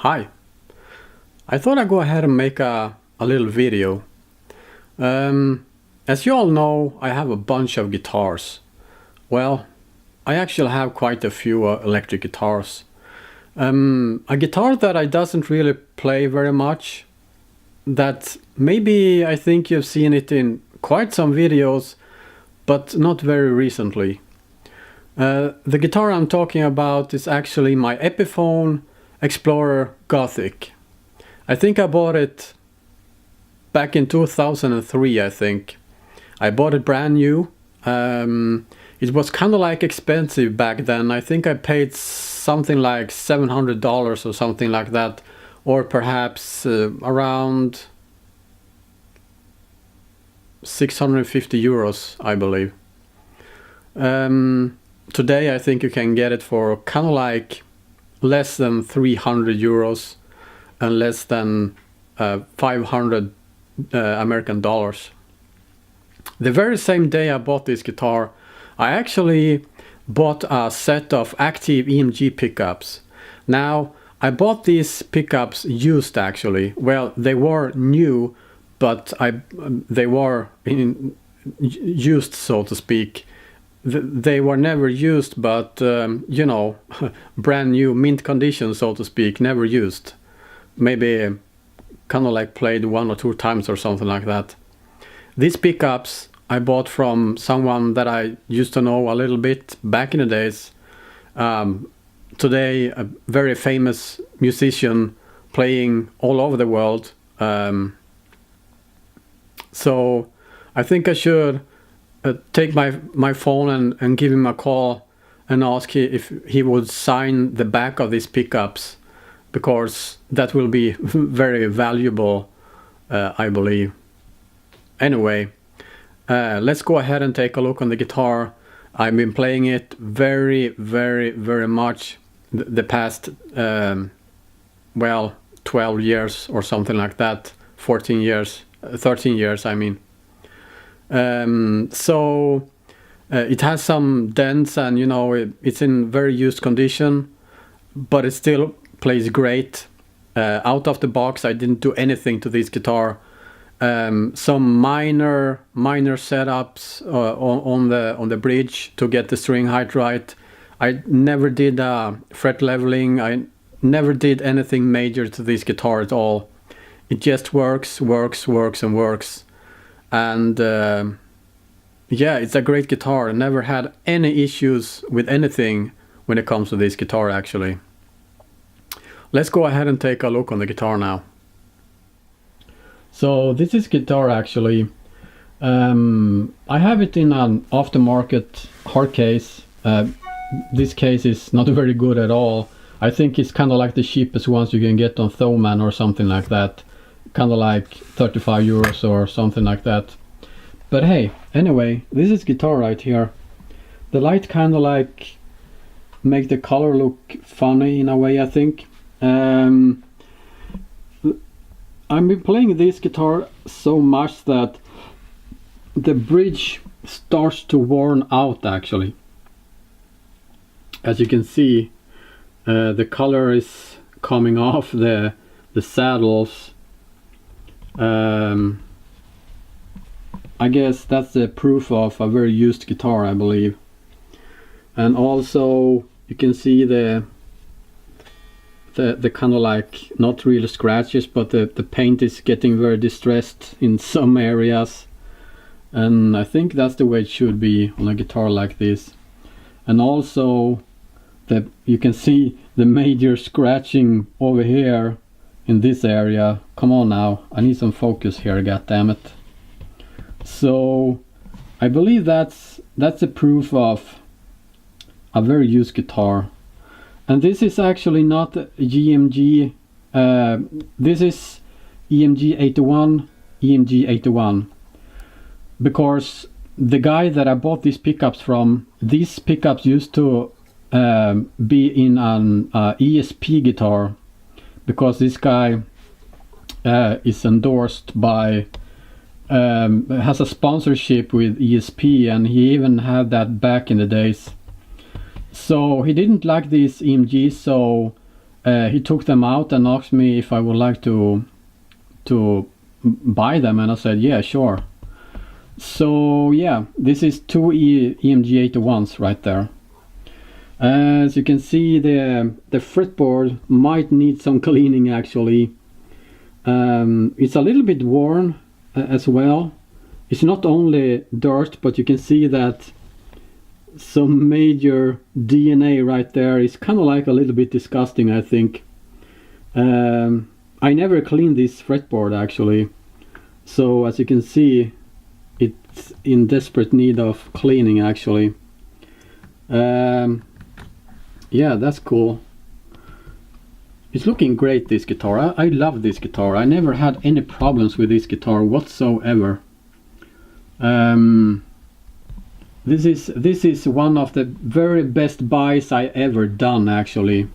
Hi. I thought I'd go ahead and make a little video. As you all know, I have a bunch of guitars. Well, I actually have quite a few electric guitars. A guitar that I doesn't really play very much, that maybe I think you've seen it in quite some videos, but not very recently. The guitar I'm talking about is actually my Epiphone Explorer Gothic. I think I bought it back in 2003, I think. I bought it brand new. It was kind of like expensive back then. I think I paid something like $700 or something like that, or perhaps around 650 euros, I believe. Today I think you can get it for kind of like less than 300 euros and less than 500 American dollars. The very same day I bought this guitar, I actually bought a set of active EMG pickups. Now, I bought these pickups used actually. Well, they were new, but they were used, so to speak. They were never used, but you know, brand new, mint condition, so to speak, never used. Maybe kind of like played 1 or 2 times or something like that. These pickups I bought from someone that I used to know a little bit back in the days. Today, a very famous musician playing all over the world. So I think I should take my phone and give him a call and ask if he would sign the back of these pickups, because that will be very valuable, I believe. Anyway, let's go ahead and take a look on the guitar. I've been playing it very much the past, well, 12 years or something like that, 14 years, 13 years, I mean. So it has some dents and, you know, it's in very used condition, but it still plays great. Out of the box, I didn't do anything to this guitar. Some minor setups on the bridge to get the string height right. I never did fret leveling. I never did anything major to this guitar at all. It just works. And yeah, it's a great guitar. I never had any issues with anything when it comes to this guitar actually. Let's go ahead and take a look on the guitar now. So this is guitar actually. I have it in an aftermarket hard case. This case is not very good at all. I think it's kind of like the cheapest ones you can get on Thomann or something like that. Kind of like 35 euros or something like that. But hey, anyway, this is guitar right here. The light kind of like make the color look funny in a way, I think. I've been playing this guitar so much that the bridge starts to worn out actually. As you can see, the color is coming off the saddles. I guess that's the proof of a very used guitar, I believe. And also you can see the kind of like, not really scratches, but the paint is getting very distressed in some areas. And I think that's the way it should be on a guitar like this. And also you can see the major scratching over here in this area. Come on now, I need some focus here, goddammit. So I believe that's a proof of a very used guitar. And this is actually not EMG, this is EMG 81, because the guy that I bought these pickups from, these pickups used to be in an ESP guitar, because this guy is endorsed by, has a sponsorship with ESP, and he even had that back in the days. So he didn't like this EMG, so he took them out and asked me if I would like to buy them, and I said yeah, sure. So yeah, this is two EMG 81s right there. As you can see, the fretboard might need some cleaning actually. It's a little bit worn as well. It's not only dirt, but you can see that some major DNA right there. Is kind of like a little bit disgusting, I think. I never cleaned this fretboard actually, so as you can see, it's in desperate need of cleaning actually. Yeah, that's cool. It's looking great, this guitar. I love this guitar. I never had any problems with this guitar whatsoever. This is one of the very best buys I ever done actually.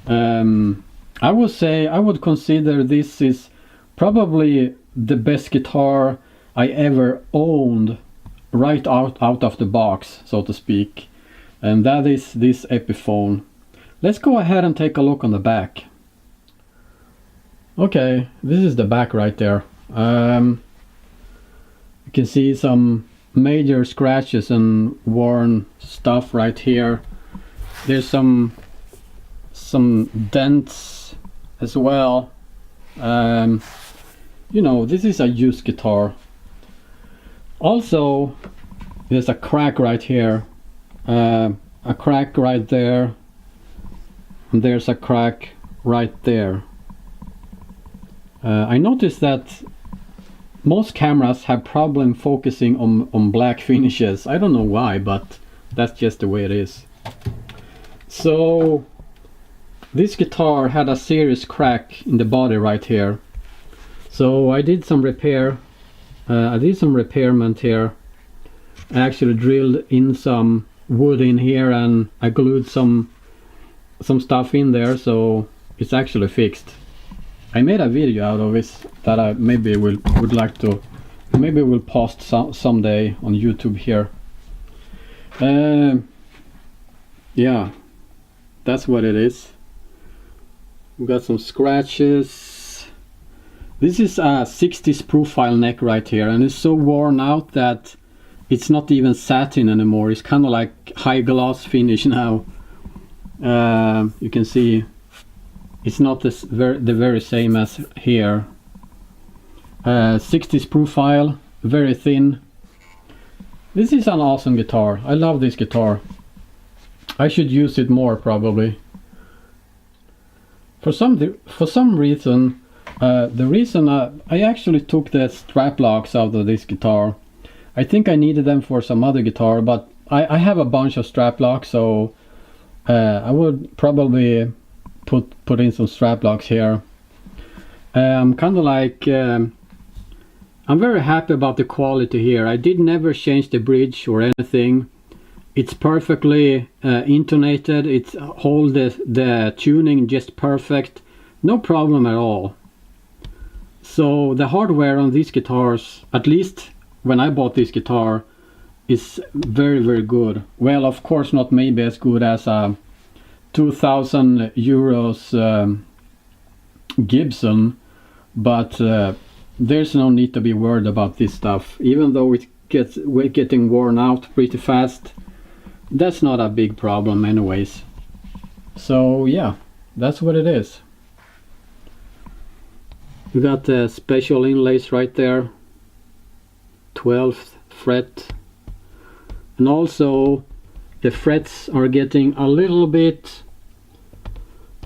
I would say, I would consider this is probably the best guitar I ever owned right out of the box, so to speak. And that is this Epiphone. Let's go ahead and take a look on the back. Okay, this is the back right there. You can see some major scratches and worn stuff right here. There's some dents as well. You know, this is a used guitar. Also, there's a crack right here, a crack right there, and there's a crack right there. I noticed that most cameras have problem focusing on black finishes. I don't know why, but that's just the way it is. So this guitar had a serious crack in the body right here. So I did some repair. I did some repairment here. I actually drilled in some wood in here and I glued some stuff in there, so it's actually fixed. I made a video out of it that I maybe would like to, maybe we'll post someday on YouTube here. Yeah, that's what it is. We got some scratches. This is a 60s profile neck right here, and it's so worn out that it's not even satin anymore. It's kind of like high gloss finish now. You can see it's not the very same as here. 60s profile, very thin. This is an awesome guitar. I love this guitar. I should use it more probably. For some reason, the reason I actually took the strap locks out of this guitar. I think I needed them for some other guitar, but I have a bunch of strap locks, so I would probably put in some strap locks here. Kind of like I'm very happy about the quality here. I did never change the bridge or anything. It's perfectly intonated. It's hold the tuning just perfect. No problem at all. So the hardware on these guitars, at least when I bought this guitar, is very, very good. Well, of course not maybe as good as a 2,000 euros Gibson, but there's no need to be worried about this stuff. Even though we're getting worn out pretty fast, that's not a big problem anyways. So yeah, that's what it is. We got the special inlays right there, 12th fret, and also the frets are getting a little bit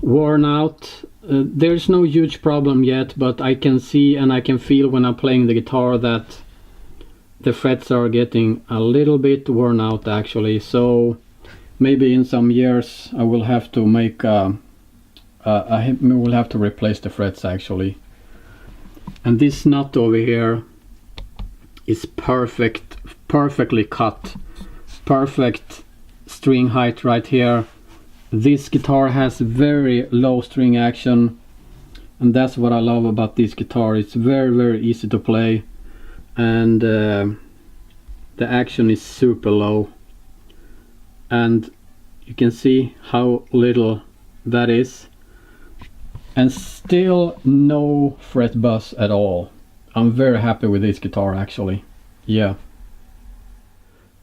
worn out. There's no huge problem yet, but I can see and I can feel when I'm playing the guitar that the frets are getting a little bit worn out actually. So maybe in some years I will have to make I will have to replace the frets actually. And this nut over here is perfectly cut, perfect string height right here. This guitar has very low string action, and that's what I love about this guitar. It's very, very easy to play, and the action is super low, and you can see how little that is, and still no fret buzz at all. I'm very happy with this guitar actually. Yeah.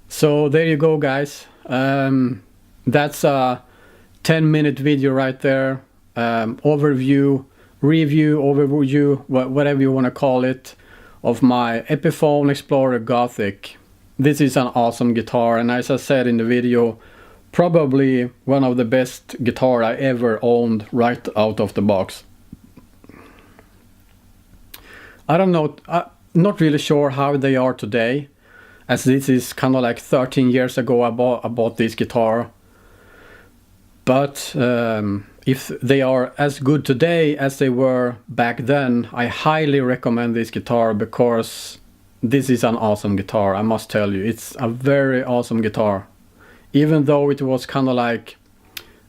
So there you go, guys. That's a 10-minute video right there. Overview, whatever you want to call it, of my Epiphone Explorer Gothic. This is an awesome guitar, and as I said in the video, probably one of the best guitar I ever owned right out of the box. I don't know, I'm not really sure how they are today, as this is kind of like 13 years ago I bought this guitar. But if they are as good today as they were back then, I highly recommend this guitar, because this is an awesome guitar, I must tell you. It's a very awesome guitar. Even though it was kind of like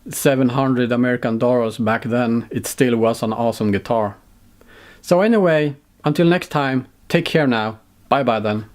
$700 American back then, it still was an awesome guitar. So anyway, until next time, take care now. Bye bye then.